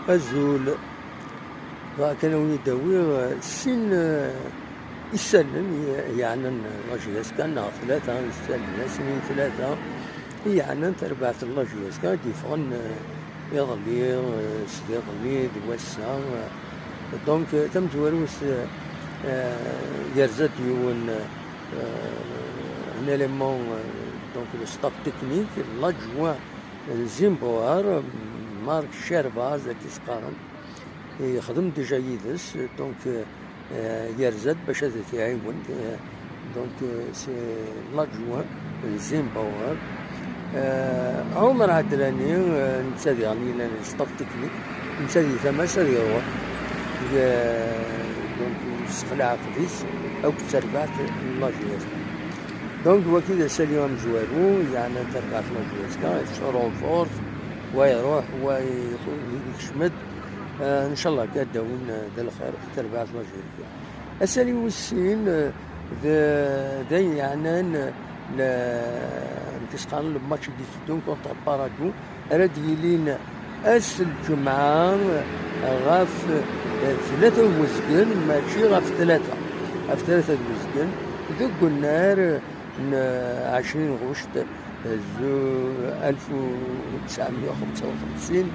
أزول كان يداوي سين يسلم يعني لاجياس كان ثلاثة يسلم سنين ثلاثة يعني تربعت لاجياس كان ديفون يضلي سيضلي دوسا دونك تم تولوس يرزت يون un élément donc le stock technique l'adjoint زيمبوار مارك شيرباز كيسقارن يخدم ديجا يدس دونك يرزد باش هذا يعاون دونك سي لادجوان زيمباور عمر عدلاني نتسادي يعني ستاف تكنيك نتسادي ثما سادي يروح دونك يسخلع قديس او تربعت لاجياس دونك وكذا ساليوم جوارو يعني تربعت لاجياس يشرو الفورس ويروح ويشمد ان شاء الله كاداون دا الخير تربعت لاجياس اسالي والسين ذا يعني كيسقان الماتش دي سودون كونتر بارادو راه ديالين اس الجمعه غاف 3 وزقن ماشي غاف 3 وزقن ذوك النهار 20 غشت 1955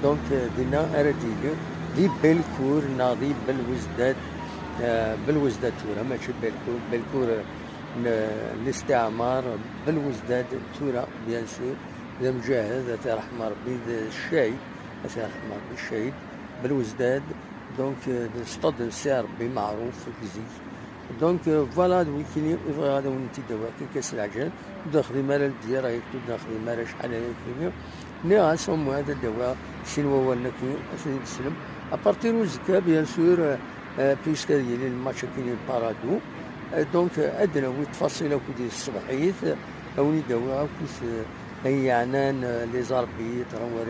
دونك دينا راه دي بالكور ناضي بالوزداد تورا ماشي بالكور الاستعمار بالوزداد تورا بيان سور ذا مجاهد ذا رحمه ربي الشهيد الشهيد بالوزداد دونك ستاد سي ربي معروف كزيف دونك فوالا ويكيني هذا ونتي دواء كاس العجل داخلي مال الديار هيك داخلي مال شحال هكا نيغاسهم هذا الدواء سينوا ولكن سلم ابارتير وزكا بيان سور بيسكا ديال الماتش كاين بارادو دونك ادنا وتفاصيل ديال الصباحيت اوني دواء كيس هي عنان لي زاربيت راهو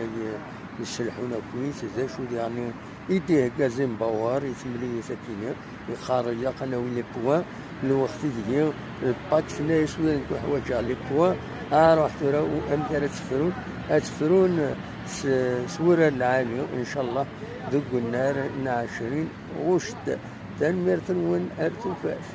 يسلحونا كويس ذا شو يعني يديه كازين باوار يتملي سكينه يخرج قناوي لي بوا الوقت ديال بات فناس ولا حوايج على لي بوا راح ترى امثال تفرون سوره العالي ان شاء الله ذوق النار 20 غشت تنمير تنون ارتفاف